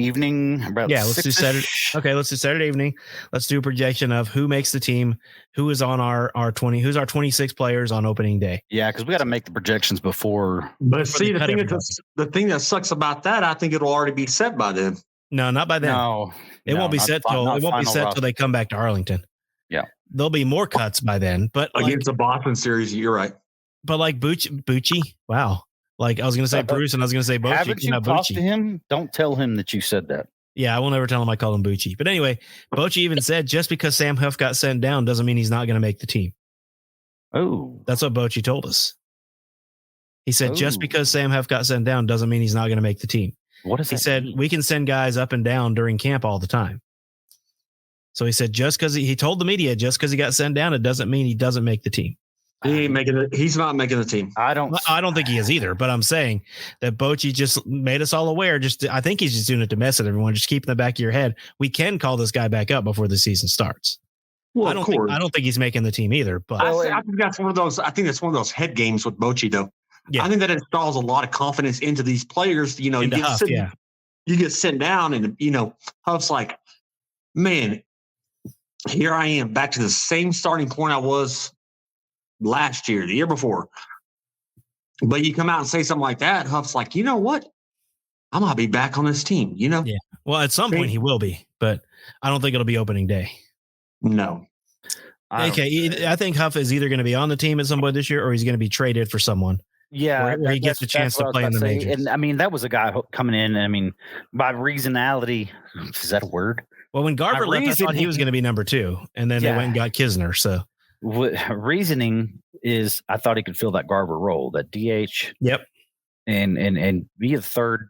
evening. Let's do Saturday. Okay, let's do Saturday evening. Let's do a projection of who makes the team, who is on our 20, who's our 26 players on opening day. Yeah, because we got to make the projections before. But see, the thing that sucks about that, I think it'll already be set by then. No, not by then. No, it won't be set till they come back to Arlington. Yeah, there'll be more cuts by then. But against the Boston series, you're right. But like Bucci, wow. Like I was going to say Bruce, and I was going to say Bochy. Haven't you talked to him? Don't tell him that you said that. Yeah, I will never tell him I called him Bucci. But anyway, Bochy even said just because Sam Huff got sent down doesn't mean he's not going to make the team. Oh, that's what Bochy told us. He said just because Sam Huff got sent down doesn't mean he's not going to make the team. What does he that said? Mean? We can send guys up and down during camp all the time. So he said just because he told the media just because he got sent down, it doesn't mean he doesn't make the team. He's not making the team. I don't think he is either. But I'm saying that Bochy just made us all aware. I think he's just doing it to mess with everyone. Just keep in the back of your head. We can call this guy back up before the season starts. Well, I don't think he's making the team either. But I think that's one of those. I think that's one of those head games with Bochy, though. Yeah. I think that installs a lot of confidence into these players. You get sent down, and Huff's like, man, here I am back to the same starting point I was last year, the year before. But you come out and say something like that, Huff's like, you know what? I'm going to be back on this team, Yeah. Well, at some point he will be, but I don't think it'll be opening day. No. Okay. I think Huff is either going to be on the team at some point this year or he's going to be traded for someone. Yeah. Where he gets a chance to play in the majors. And I mean, that was a guy coming in. I mean, by reasonality, is that a word? Well, when Garver left, I thought he was going to be number 2, and then they went and got Kisner. So reasoning is, I thought he could fill that Garver role, that DH. Yep. And be a third,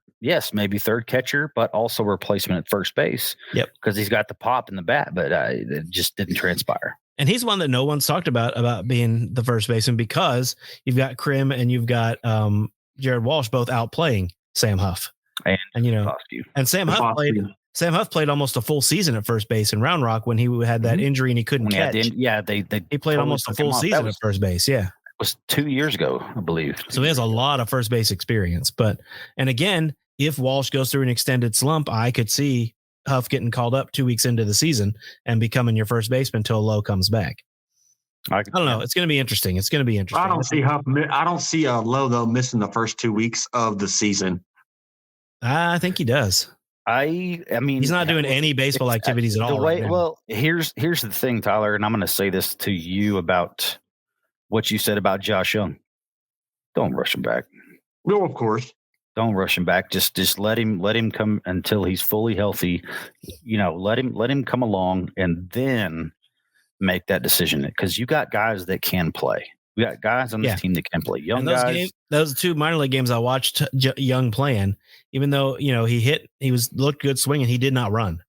maybe third catcher, but also replacement at first base. Yep. Because he's got the pop in the bat, but it just didn't transpire. And he's one that no one's talked about being the first baseman because you've got Krim and you've got Jared Walsh both out playing Sam Huff. And Sam Huff played almost a full season at first base in Round Rock when he had that injury and he couldn't catch. He played almost a full season at first base. Yeah. It was 2 years ago, I believe. So he has a lot of first base experience. And again, if Walsh goes through an extended slump, I could see Huff getting called up 2 weeks into the season and becoming your first baseman until Lowe comes back. I don't know. It's going to be interesting. I don't see Huff. I don't see Lowe though missing the first 2 weeks of the season. I think he does. I mean, he's not doing any baseball activities at all. Well, here's the thing, Tyler, and I'm going to say this to you about what you said about Josh Young. Don't rush him back. No, of course. Don't rush him back. Just let him come until he's fully healthy. Let him come along and then make that decision, because you got guys that can play. We got guys on this team that can play. Young guys. Those 2 minor league games I watched Young playing, even though, he looked good swinging, he did not run.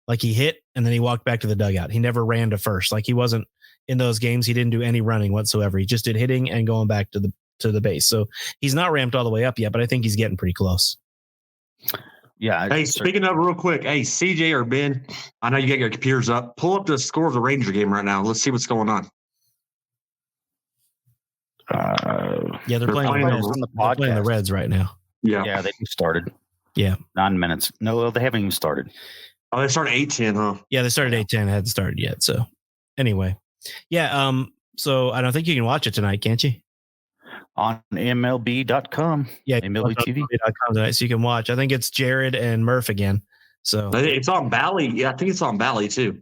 Like he hit and then he walked back to the dugout. He never ran to first. Like he wasn't in those games, he didn't do any running whatsoever. He just did hitting and going back to the base. So he's not ramped all the way up yet, but I think he's getting pretty close. Yeah. Hey, speaking of real quick, hey, CJ or Ben, I know you got your computers up. Pull up the score of the Ranger game right now. Let's see what's going on. Yeah, they're playing the Reds right now. Yeah, they started. Yeah. 9 minutes. No, they haven't even started. Oh, they started 8-10, huh? Yeah, they started 8-10. Hadn't started yet. So anyway. Yeah. So I don't think you can watch it tonight, can't you? On MLB.com. Yeah. MLB TV. Tonight, so you can watch. I think it's Jared and Murph again. So it's on Bally. Yeah, I think it's on Bally too.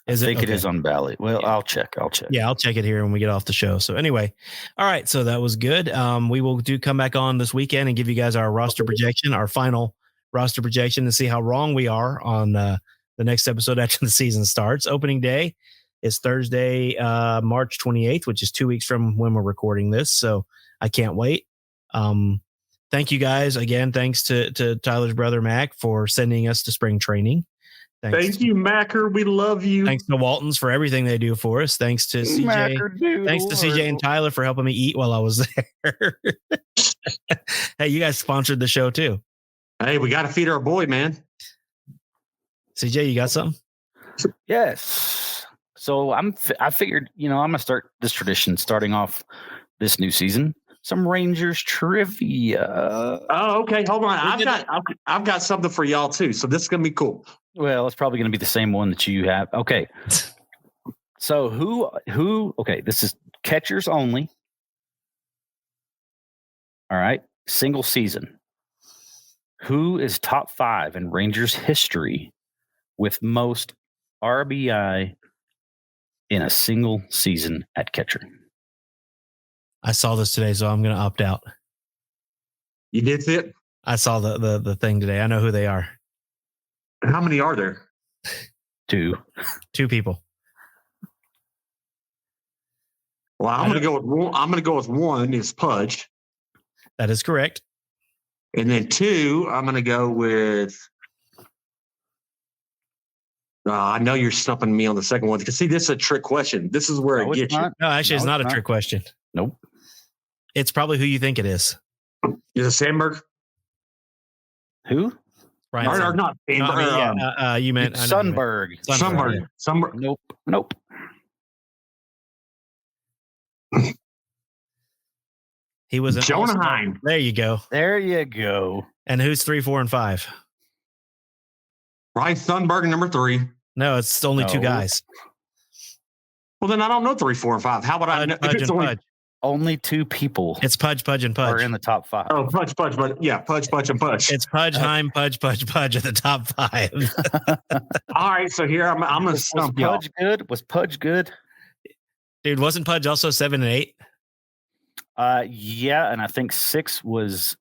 I think it is on Bally. Well, yeah. I'll check. Yeah, I'll check it here when we get off the show. So anyway, all right. So that was good. We will come back on this weekend and give you guys our roster projection, our final roster projection, to see how wrong we are on the next episode after the season starts. Opening day is Thursday, March 28th, which is 2 weeks from when we're recording this. So I can't wait. Thank you guys again. Thanks to Tyler's brother, Mac, for sending us to spring training. Thank you, Macker. We love you. Thanks to Waltons for everything they do for us. Thanks to CJ. Thanks to CJ and Tyler for helping me eat while I was there. Hey, you guys sponsored the show too. Hey, we got to feed our boy, man. CJ, you got something? Yes. So I figured, I'm going to start this tradition starting off this new season. Some Rangers trivia. Oh, okay. Hold on. I've got something for y'all too. So this is gonna be cool. Well, it's probably gonna be the same one that you have. Okay. So who? Okay, this is catchers only. All right, single season. Who is top 5 in Rangers history with most RBI in a single season at catcher? I saw this today, so I'm going to opt out. You did see it? I saw the thing today. I know who they are. How many are there? 2. 2 people. Well, I'm going to go with one. I'm going to go with one is Pudge. That is correct. And then 2, I'm going to go with. I know you're stumping me on the second one because see, this is a trick question. This is where it gets you. No, actually, it's not a trick question. Nope. It's probably who you think it is. Is it Sandberg? Who? Right. Or not Sandberg. You meant Sundberg. Sundberg. Nope. He was an Jonah Heim. There you go. And who's 3, 4, and 5? Right, Sundberg, number 3. No, it's only 2 guys. Well, then I don't know 3, 4, and 5. How about I know? Pudge. Only 2 people. It's Pudge, and Pudge. Are in the top 5. Oh, Pudge, but yeah, Pudge, and Pudge. It's Pudge, Heim, Pudge at the top 5. All right, so here I'm going to stump y'all. Was Pudge good? Dude, wasn't Pudge also 7 and 8? Yeah, and I think 6 was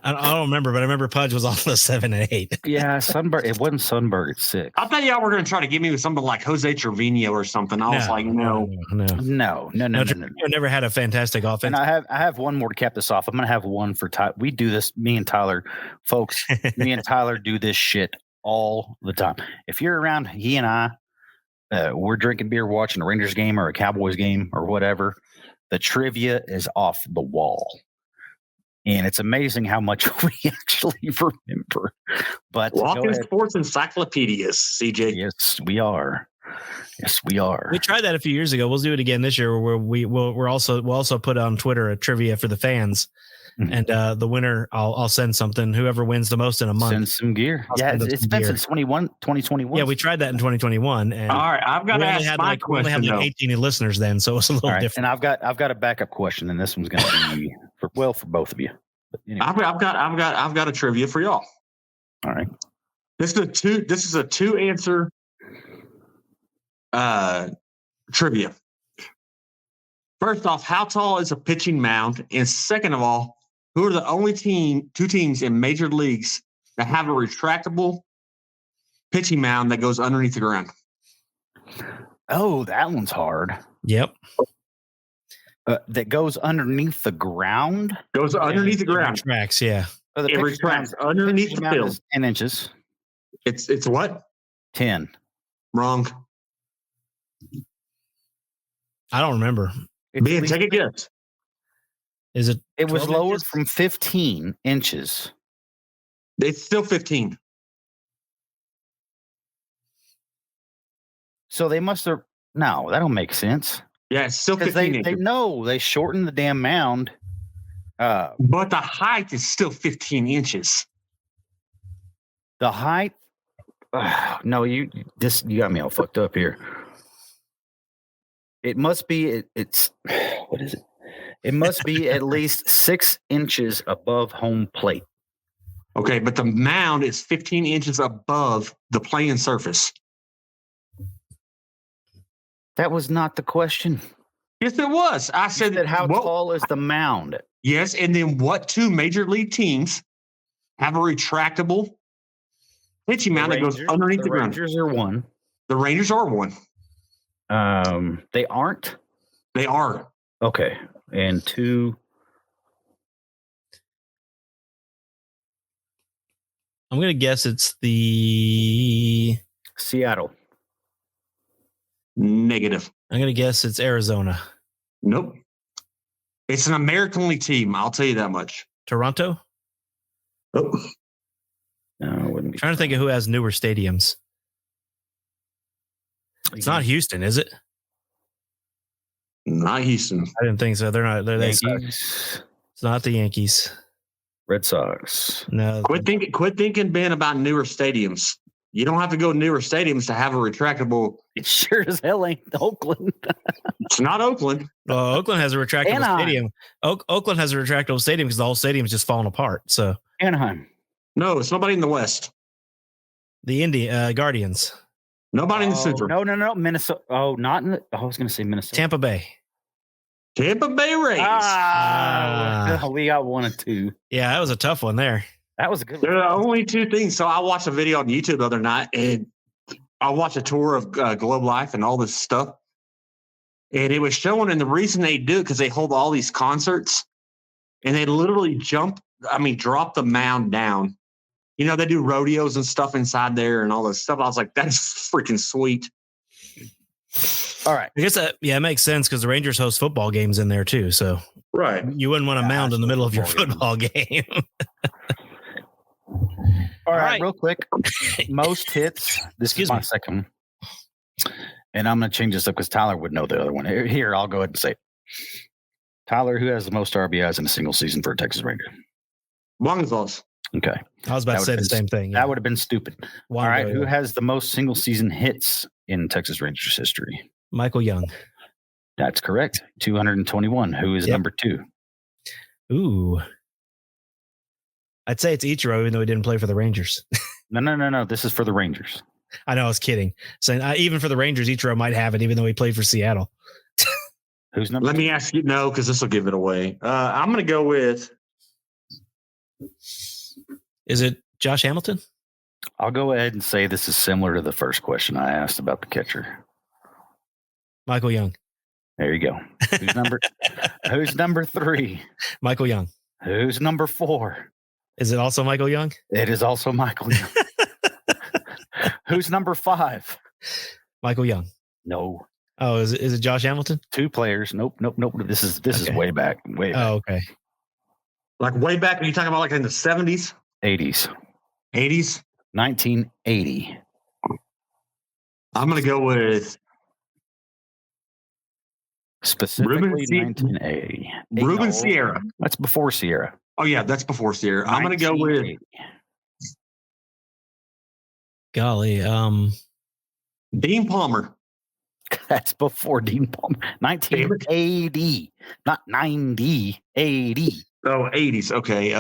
I don't remember, but I remember Pudge was also 7 and 8. Yeah, Sundberg. It wasn't Sundberg at 6. I thought y'all were going to try to give me something like Jose Trevino or something. I was like, no. Trevino never had a fantastic offense. And I have one more to cap this off. I'm going to have one for Tyler. We do this, me and Tyler, folks. Me and Tyler do this shit all the time. If you're around, he and I, we're drinking beer, watching a Rangers game or a Cowboys game or whatever. The trivia is off the wall. And it's amazing how much we actually remember. But walking sports encyclopedias, CJ. Yes, we are. We tried that a few years ago. We'll do it again this year, where we'll also put on Twitter a trivia for the fans, and the winner I'll send something. Whoever wins the most in a month, send some gear. It's been since 2021. Yeah, we tried that in 2021. And all right, I've got to ask my question. We only had 18 listeners then, so it's a little different. And I've got a backup question, and this one's going to be for both of you. But anyway. I've got a trivia for y'all. All right. This is a 2-answer trivia. First off, how tall is a pitching mound? And second of all, who are the only 2 teams in major leagues that have a retractable pitching mound that goes underneath the ground? Oh, that one's hard. Yep. That goes underneath the ground? Goes underneath the ground. It retracts, yeah. So it retracts underneath the field. 10 inches. It's what? 10. Wrong. I don't remember. Ben, take a guess. Is it? It was 12 lowered inches? from 15 inches. It's still 15. So they must have. No, that don't make sense. Yeah, it's still Because 15 they inches. know they shortened the damn mound. But the height is still 15 inches. The height. No, you got me all fucked up here. It must be. It's what is it? It must be at least 6 inches above home plate. Okay, but the mound is 15 inches above the playing surface. That was not the question. Yes, it was. I You said, said how well, tall is the mound? yes, and then what two major league teams have a retractable pitching mound that goes underneath the ground? Rangers are one. The Rangers are one. They aren't. They are. Okay, and two. I'm going to guess it's the Seattle. Negative. I'm going to guess it's Arizona. Nope. It's an American League team. I'll tell you that much. Toronto? Oh. No, it wouldn't be. Trying to think of who has newer stadiums. It's not Houston, is it? Not Houston. I didn't think so. They're not. They suck. Yankees, It's not the Yankees. Red Sox. No. Quit thinking, Ben, about newer stadiums. You don't have to go newer stadiums to have a retractable. It sure as hell ain't Oakland. It's not Oakland. Well, Oakland has a retractable Anaheim. stadium. Oakland has a retractable stadium because the whole stadium's just falling apart. So Anaheim. No, it's nobody in the West. the Guardians, Nobody in the Central. No. Minnesota. Oh, not in the. I was going to say Minnesota. Tampa Bay. Tampa Bay Rays. We got 1 and 2. Yeah, that was a tough one there. That was a good There one. are only two things. So I watched a video on YouTube the other night, and I watched a tour of Globe Life and all this stuff. And it was showing, and the reason they do it because they hold all these concerts, and they literally drop the mound down. You know, they do rodeos and stuff inside there and all this stuff. I was like, that's freaking sweet. All right. I guess that it makes sense because the Rangers host football games in there too. So Right. you wouldn't want a mound in the middle of your football game. All right, right. real quick. Most hits. This Excuse is my me. second one. And I'm going to change this up because Tyler would know the other one. Here, I'll go ahead and say it. Tyler, who has the most RBIs in a single season for a Texas Ranger? Longslaws. Okay. I was about to say the same thing. That would have been stupid. One All right. go, Who yeah. has the most single season hits in Texas Rangers history? Michael Young. That's correct. 221. Who is Yep. number 2? Ooh. I'd say it's Ichiro, even though he didn't play for the Rangers. No. This is for the Rangers. I know, I was kidding. Saying even for the Rangers, Ichiro might have it, even though he played for Seattle. Who's number Let 2? me ask you, no, because this will give it away. I'm going to go with. Is it Josh Hamilton? I'll go ahead and say this is similar to the first question I asked about the catcher. Michael Young. There you go. Who's number 3? Michael Young. Who's number 4? Is it also Michael Young? It is also Michael Young. Who's number 5? Michael Young. No. Oh, is it Josh Hamilton? 2 players. Nope. This is Okay. way back. Way back. Oh, okay. Like way back, are you talking about like in the 70s, 80s. 80s? 1980. I'm going to go with Specifically Ruben 1980. Ruben No, Sierra. That's before Sierra. Oh, yeah, that's before Sierra. I'm going to go with 1980. Golly. Dean Palmer. That's before Dean Palmer. 1980. Not 90. 80. Oh, 80s. Okay.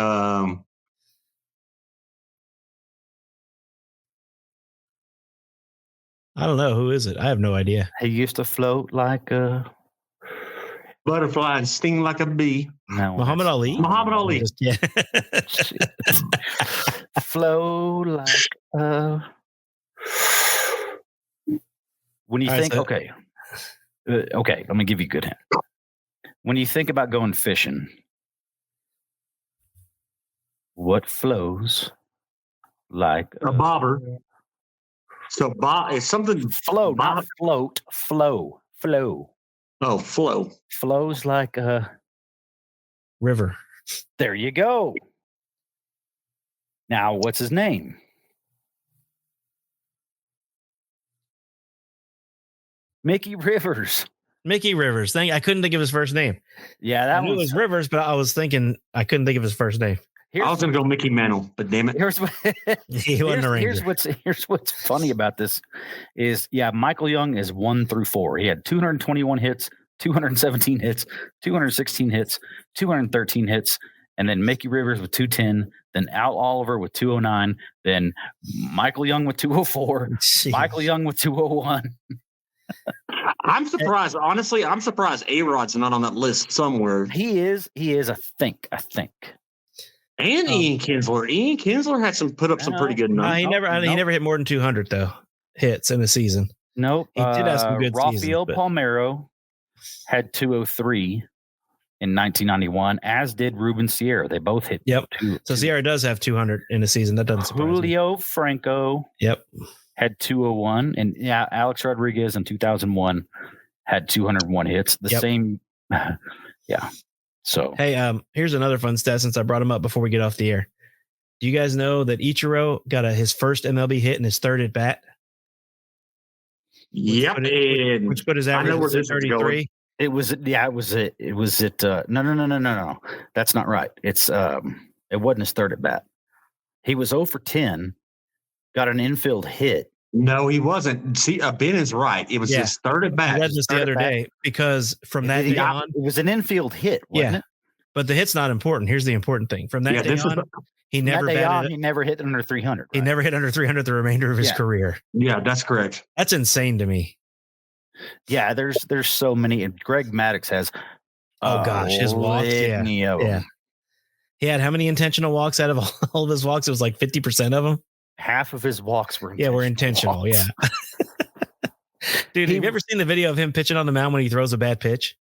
I don't know. Who is it? I have no idea. He used to float like a Butterfly and sting like a bee. no. Muhammad Ali? Muhammad Ali. Just- yeah. Flow like when you All right, think so- okay. Okay, let me give you a good hint. When you think about going fishing, what flows like A bobber. So Bob is something Flow, Bob. not float. Flow. Oh, flow. Flows like a River. There you go. Now, what's his name? Mickey Rivers. Mickey Rivers. I couldn't think of his first name. Yeah, that I knew it was Rivers, but I was thinking I couldn't think of his first name. I was going to go Mickey Mantle, but damn it. Here's wasn't a Ranger. Here's what's funny about this is, Michael Young is 1 through 4. He had 221 hits, 217 hits, 216 hits, 213 hits, and then Mickey Rivers with 210, then Al Oliver with 209, then Michael Young with 204, Jeez. Michael Young with 201. I'm surprised. Honestly, I'm surprised A-Rod's not on that list somewhere. He is, I think. And Ian Kinsler. Ian Kinsler had put up some pretty good numbers. He never hit more than 200 though hits in a season. Nope. He did have some good Rafael seasons, but Palmeiro had 203 in 1991, as did Ruben Sierra. They both hit. Yep. So Sierra does have 200 in a season. That doesn't surprise me. Julio Franco. Yep. Had 201, and Alex Rodriguez in 2001 had 201 hits. The same. Yeah. So, hey, here's another fun stat since I brought him up before we get off the air. Do you guys know that Ichiro got his first MLB hit in his third at bat? Yep. Which put his average at 33. It was no. That's not right. It wasn't his third at bat. He was 0 for 10, got an infield hit. No, he wasn't. See, Ben is right. It was his third at bat. I read this the other day because from that day on, it was an infield hit, wasn't it? But the hit's not important. Here's the important thing. From that day on, he never he never hit under 300. Right? He never hit under 300 the remainder of his career. Yeah, that's correct. That's insane to me. Yeah, there's so many. And Greg Maddux has. Oh gosh, his walks. Yeah. He had how many intentional walks out of all of his walks? It was like 50% of them. Half of his walks were intentional. Walks. Yeah. Dude, have you ever seen the video of him pitching on the mound when he throws a bad pitch?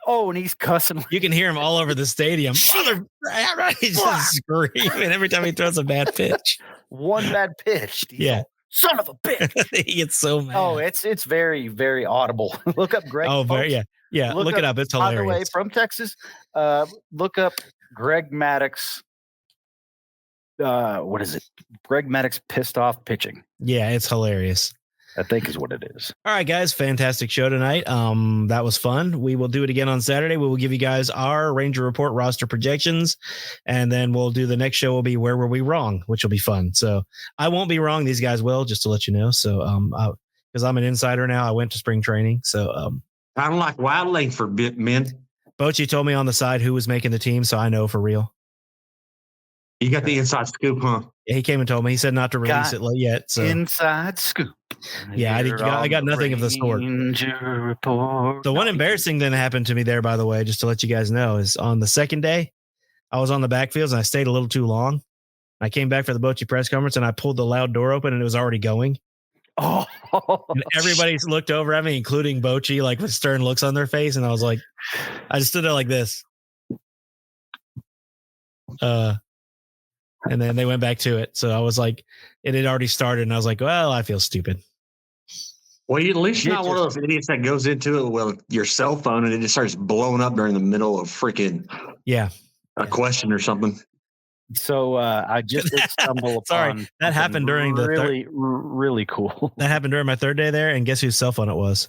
Oh, and he's cussing. You can hear him all over the stadium. He's just screaming every time he throws a bad pitch. One bad pitch. Yeah. Son of a bitch. He gets so mad. Oh, it's very, very audible. Look up Greg. Oh, very, yeah. Yeah. Look it up. It's hilarious. By the way, from Texas, look up Greg Maddux. What is it? Greg Maddux pissed off pitching. Yeah, it's hilarious. I think is what it is. All right, guys. Fantastic show tonight. That was fun. We will do it again on Saturday. We will give you guys our Ranger Report roster projections, and then we'll do the next show will be Where Were We Wrong, which will be fun. So I won't be wrong. These guys will, just to let you know. So because I'm an insider now, I went to spring training. So I don't like Wyatt Langford, men. Bochy told me on the side who was making the team, so I know for real. You got the inside scoop, huh? Yeah, he came and told me. He said not to release it yet. So inside scoop. Yeah, I got nothing of the sort. The one embarrassing thing that happened to me there, by the way, just to let you guys know, is on the second day, I was on the backfields and I stayed a little too long. I came back for the Bochy press conference and I pulled the loud door open and it was already going. Oh, and everybody looked over at me, including Bochy, like with stern looks on their face. And I was like, I just stood there like this. And then they went back to it. So I was like, it had already started. And I was like, well, I feel stupid. Well, at least you're not one of those idiots that goes into it with your cell phone and it just starts blowing up during the middle of freaking a question or something. So I just did stumble upon. That happened during the really cool. That happened during my third day there. And guess whose cell phone it was?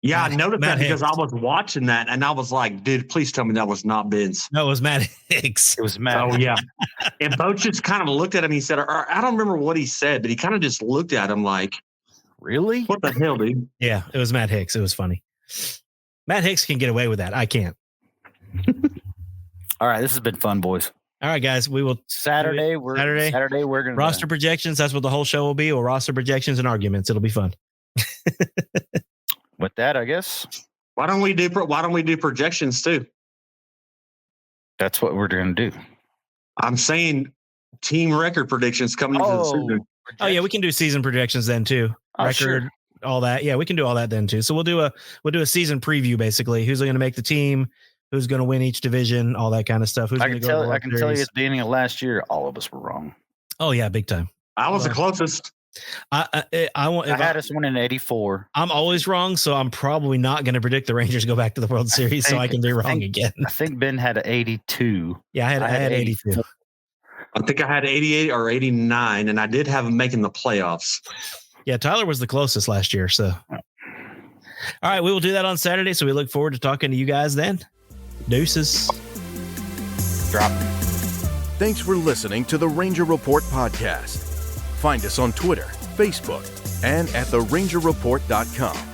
Yeah, I noticed that because I was watching that and I was like, dude, please tell me that was not Ben's. No, it was Matt Hicks. It was Matt. Oh, yeah. And Bo just kind of looked at him. He said, I don't remember what he said, but he kind of just looked at him like, really? What the hell, dude? Yeah, it was Matt Hicks. It was funny. Matt Hicks can get away with that. I can't. All right, this has been fun, boys. All right, guys. We will Saturday. We're gonna roster projections. That's what the whole show will be, or roster projections and arguments. It'll be fun. With that, I guess. Why don't we do projections too? That's what we're going to do. I'm saying team record predictions coming into the season. Oh yeah, we can do season projections then too. Record, all that. Yeah, we can do all that then too. So we'll do a season preview basically. Who's going to make the team? Who's going to win each division? All that kind of stuff. I can tell you at the beginning of last year, all of us were wrong. Oh yeah, big time. I was the closest. I had us winning 84. I'm always wrong, so I'm probably not going to predict the Rangers go back to the World Series, so I can be wrong again. I think Ben had an 82. Yeah, I had 82. I think I had 88 or 89, and I did have them making the playoffs. Yeah, Tyler was the closest last year. So, all right, we will do that on Saturday. So we look forward to talking to you guys then. Deuces. Drop. Thanks for listening to the Ranger Report podcast. Find us on Twitter, Facebook, and at therangerreport.com.